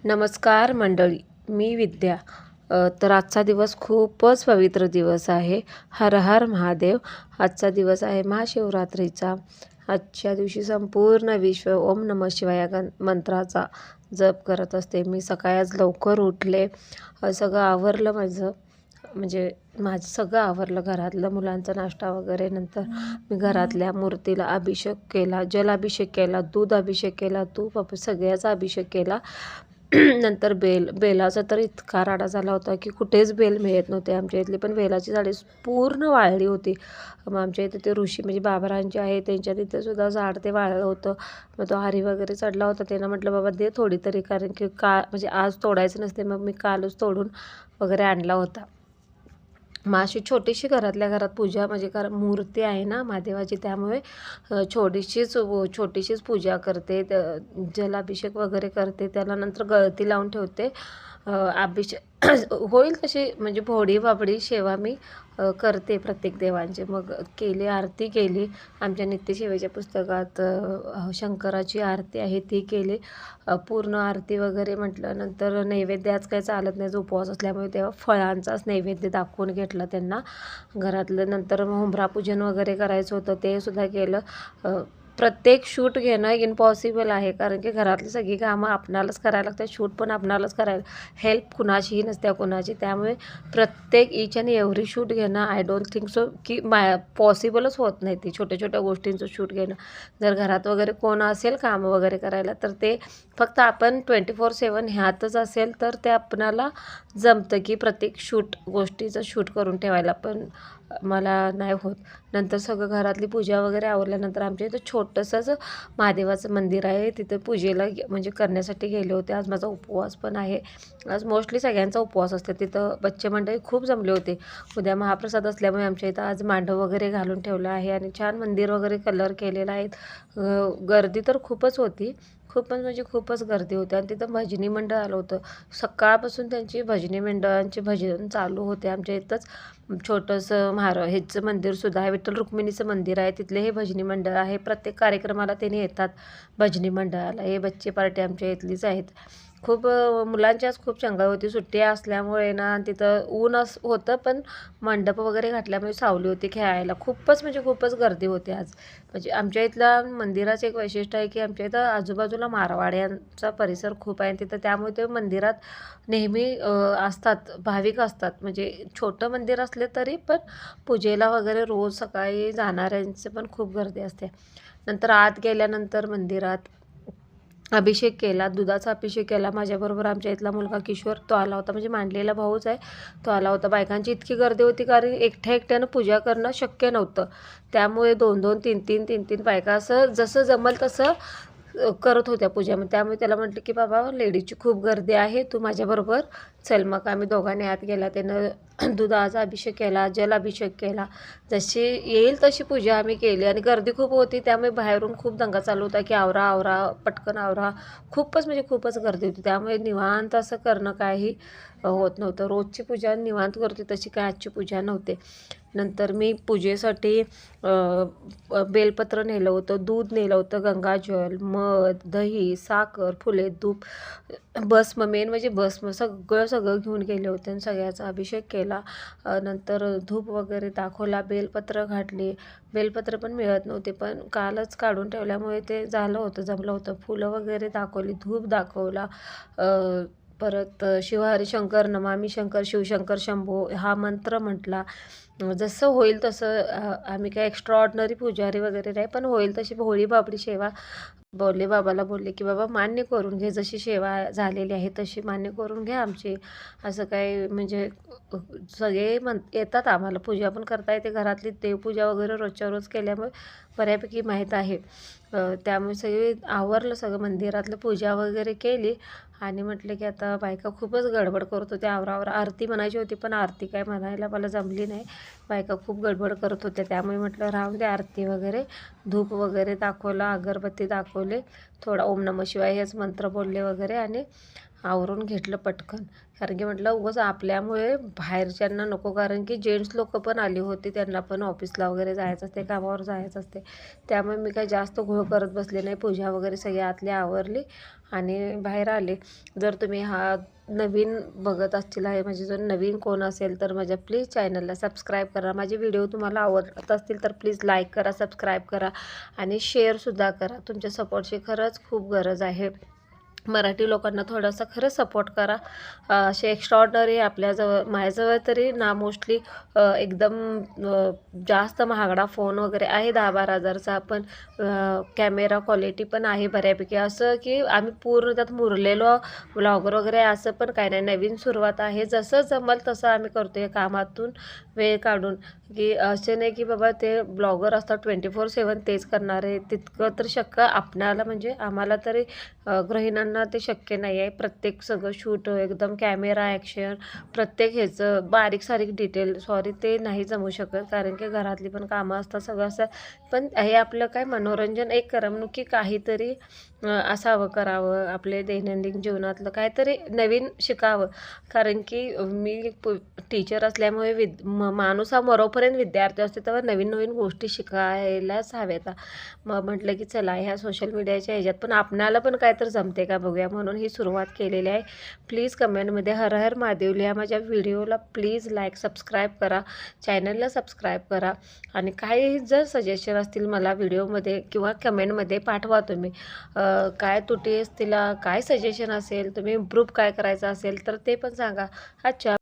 नमस्कार मंडळी, मी विद्या. तर आजचा दिवस खूपच पवित्र दिवस आहे. हर हर महादेव. आजचा दिवस आहे महाशिवरात्रीचा. आजच्या दिवशी संपूर्ण विश्व ओम नमः शिवाय या मंत्राचा जप करत असते. मी सकाळी आज लवकर उठले, सगळं आवरलं माझं, म्हणजे माझं सगळं आवरलं, घरातलं मुलांचा नाश्ता वगैरे. नंतर मी घरातल्या मूर्तीला अभिषेक केला, जलाभिषेक केला, दूध अभिषेक केला, तूप सगळ्याचा अभिषेक केला. नंतर बेलाचा तर इतका राडा झाला होता की कुठेच बेल मिळत नव्हते आमच्या इथली. पण बेलाची झाडे पूर्ण वाळली होती. मग आमच्या इथे ते ऋषी म्हणजे बाबारांचे आहे, त्यांच्या तिथे सुद्धा झाड ते वाळलं होतं. मग तो हारी वगैरे चढला होता. त्यांना म्हटलं बाबा दे थोडी तरी, कारण की म्हणजे आज तोडायचं नसते. मग मी कालच तोडून वगैरे आणला होता. मग अशी छोटीशी घरातल्या घरात पूजा, म्हणजे कारण मूर्ती आहे ना महादेवाची, त्यामुळे छोटीशीच पूजा करते. जलाभिषेक वगैरे करते, त्याला नंतर गळती लावून ठेवते. अभिषेक होईल तशी म्हणजे भोळी बाबडी सेवा मी करते प्रत्येक देवांचे. मग केली, आरती केली. आमच्या नित्यसेवेच्या पुस्तकात शंकराची आरती आहे ती केली. पूर्ण आरती वगैरे म्हटलं. नंतर नैवेद्य आज काही चालत नाही, जो उपवास असल्यामुळे तेव्हा फळांचाच नैवेद्य दाखवून घेतला त्यांना घरातलं. नंतर हुंबरा पूजन वगैरे करायचं होतं, ते सुद्धा केलं. प्रत्येक शूट घेणं इम्पॉसिबल आहे, कारण की घरातली सगळी कामं आपणालाच करायला लागतात. शूट पण आपणालाच करायला, हेल्प कुणाशीही नसते कोणाची. त्यामुळे प्रत्येक ईच अँड एव्हरी शूट घेणं आय डोंट थिंक सो की पॉसिबलच होत नाही. ती छोट्या छोट्या गोष्टींचं शूट घेणं. जर घरात वगैरे कोण असेल कामं वगैरे करायला, तर ते फक्त आपण 24/7 ह्यातच असेल तर ते आपणाला जमतं की प्रत्येक गोष्टीचं शूट करून ठेवायला. पण मला नाही होत. नंतर सगळं घरातली पूजा वगैरे आवरल्यानंतर आमच्या इथं छोटंसंच महादेवाचं मंदिर आहे, तिथं पूजेला म्हणजे करण्यासाठी गेले होते. आज माझा उपवास पण आहे. आज मोस्टली सगळ्यांचा उपवास असते. तिथं बच्चे मंडळी खूप जमले होते. उद्या महाप्रसाद असल्यामुळे आमच्या इथं आज मांडव वगैरे घालून ठेवलं आहे आणि छान मंदिर वगैरे कलर केलेला आहे. गर्दी तर खूपच होती, खूपच म्हणजे खूपच गर्दी होती. आणि तिथं भजनी मंडळ आलं होतं. सकाळपासून त्यांची भजनी मंडळांचे भजन चालू होते. आमच्या इथंच छोटंसं ह्याचं मंदिरसुद्धा आहे, विठ्ठल रुक्मिणीचं मंदिर आहे, तिथले हे भजनी मंडळ आहे. प्रत्येक कार्यक्रमाला त्यांनी येतात भजनी मंडळाला. हे बच्चे पार्टी आमच्या इथलीच आहेत. खूप मुलांची आज खूप चंगळ होती. सुट्टी असल्यामुळे ना तिथं ऊन होतं, पण मंडप वगैरे घातल्यामुळे सावली होती खेळायला. खूपच म्हणजे खूपच गर्दी होती आज. म्हणजे आमच्या इथल्या मंदिराचं एक वैशिष्ट्य आहे की आमच्या इथं आजूबाजूला मारवाड्यांचा परिसर खूप आहे तिथं, त्यामुळे ते मंदिरात नेहमी असतात, भाविक असतात. म्हणजे छोटं मंदिर असले तरी पण पूजेला वगैरे रोज सकाळी जाणाऱ्यांचे पण खूप गर्दी असते. नंतर आत गेल्यानंतर मंदिरात अभिषेक केला, दुधाचा अभिषेक केला. माझ्याबरोबर आमच्या इथला मुलगा किशोर तो आला होता, म्हणजे मांडलेला भाऊच आहे, तो आला होता. बायकांची इतकी गर्दी होती कारण एकट्यानं पूजा करणं शक्य नव्हतं. त्यामुळे 2-2, 3-3 बायका असं जसं जमल तसं करत होत्या पूजा. मग त्यामुळे त्याला म्हटलं की बाबा लेडीजची खूप गर्दी आहे, तू माझ्याबरोबर चल. मग आम्ही दोघांनी आत गेला. त्यानं दुधाचा अभिषेक केला, जलाभिषेक केला. जशी येईल तशी पूजा आम्ही केली. आणि गर्दी खूप होती, त्यामुळे बाहेरून खूप दंगा चालू होता की आवरा आवरा, पटकन आवरा. खूपच म्हणजे खूपच गर्दी होती, त्यामुळे निवांत असं करणं काही होत नव्हतं. रोजची पूजा निवांत करते तशी काय आजची पूजा नव्हते. नंतर मी पूजेसाठी बेलपत्र नेलं होतं, दूध नेलं होतं, गंगाजल, मध, दही, साखर, फुले, धूप, भस्म, मेन म्हणजे भस्म सगळं घेऊन गेले होते आणि सगळ्याचा अभिषेक केला. नंतर धूप वगैरे दाखवला, बेलपत्र घातली. बेलपत्र पण मिळत नव्हते, पण कालच काढून ठेवल्यामुळे ते झालं होतं, जमलं होतं. फुलं वगैरे दाखवली, धूप दाखवला. परत शिवहरी शंकर नमामि शंकर शिवशंकर शंभो हा मंत्र म्हटला. जसं होईल तसं, आम्ही काय एक्स्ट्रा ऑर्डिनरी पुजारी वगैरे नाही, पण होईल तशी भोळी बाबडी सेवा बाबाला बोलले की बाबा मान्य करून घे, जशी सेवा झालेली आहे तशी मान्य करून घ्या आमची. असं काय म्हणजे सगळे येतात, आम्हाला पूजा पण करता येते. घरातली देवपूजा वगैरे रोजच्या रोज केल्यामुळे बऱ्यापैकी माहीत आहे. त्यामुळे सगळे आवरलं, सगळं मंदिरातलं पूजा वगैरे केली. आणि म्हटलं की आता बायका खूपच गडबड करत होत्या, आवरावर आरती म्हणायची होती, पण आरती काय म्हणायला मला जमली नाही. बायका खूप गडबड करत होत्या, त्यामुळे म्हटलं राहून दे आरती वगैरे. धूप वगैरे दाखवला, अगरबत्ती दाखवले, थोडा ओम नमः शिवाय हेच मंत्र बोलले वगैरे आणि आवरून घेतलं पटकन. कारण की म्हटलं उगाच आपल्यामुळे बाहेरच्यांना नको, कारण की जेंट्स लोक पण आली होती, त्यांना पण ऑफिसला वगैरे जायचं असते, कामावर जायचं असते. त्यामुळे मी काही जास्त घोळ करत बसले नाही. पूजा वगैरे सगळी आतली आवरली आणि बाहेर आले. जर तुम्ही हा नवीन बघत असतील आहे, म्हणजे जर नवीन कोण असेल तर माझ्या प्लीज चॅनलला सबस्क्राईब करा. माझे व्हिडिओ तुम्हाला आवडत असतील तर प्लीज लाईक करा, सबस्क्राईब करा आणि शेअरसुद्धा करा. तुमच्या सपोर्टची खरंच खूप गरज आहे. मराठी लोकांना थोडासा खरंच सपोर्ट करा. असे एक्स्ट्राऑर्डिनरी आपल्याजवळ माझ्याजवळ तरी ना मोस्टली एकदम जास्त महागडा फोन वगैरे आहे 10-12 हजारचा, पण कॅमेरा क्वालिटी पण आहे बऱ्यापैकी. असं की आम्ही पूर्ण त्यात मुरलेलो ब्लॉगर वगैरे असं पण काही नाही. नवीन सुरुवात आहे. जसं जमल तसं आम्ही करतो आहे कामातून वेळ काढून, की असे नाही की बाबा ते ब्लॉगर असतात 24/7 तेच करणारे. तितकं तर शक्य आपणाला म्हणजे आम्हाला तरी गृहिणींना ते शक्य नाही आहे. प्रत्येक सगळं शूट एकदम कॅमेरा ॲक्शन प्रत्येक ह्याचं बारीक सारीक डिटेल सॉरी ते नाही जमू शकत, कारण की घरातली पण कामं असतात सगळं असं. पण हे आपलं काय मनोरंजन एक करमणुकी काहीतरी असावं, करावं. आपले दैनंदिन जीवनातलं काहीतरी नवीन शिकावं, कारण की मी टीचर असल्यामुळे माणूस हा मरोपर्यंत विद्यार्थी असतो, तेव्हा नवीन नवीन गोष्टी शिकायलाच हव्यात. मग म्हटलं की चला ह्या सोशल मीडियाच्या ह्याच्यात पण आपणाला पण काय तर जमते का बघूया, म्हणून ही सुरुवात केलेली आहे. प्लीज कमेंटमध्ये हर हर महादेव लिहा. माझ्या व्हिडिओला प्लीज लाईक सबस्क्राईब करा, चॅनलला सबस्क्राईब करा आणि काही जर सजेशन असतील मला व्हिडिओमध्ये किंवा कमेंटमध्ये पाठवा तुम्ही. काय त्रुटी असतील, काय सजेशन असेल, तुम्ही इम्प्रूव्ह काय करायचं असेल तर ते पण सांगा. अच्छा.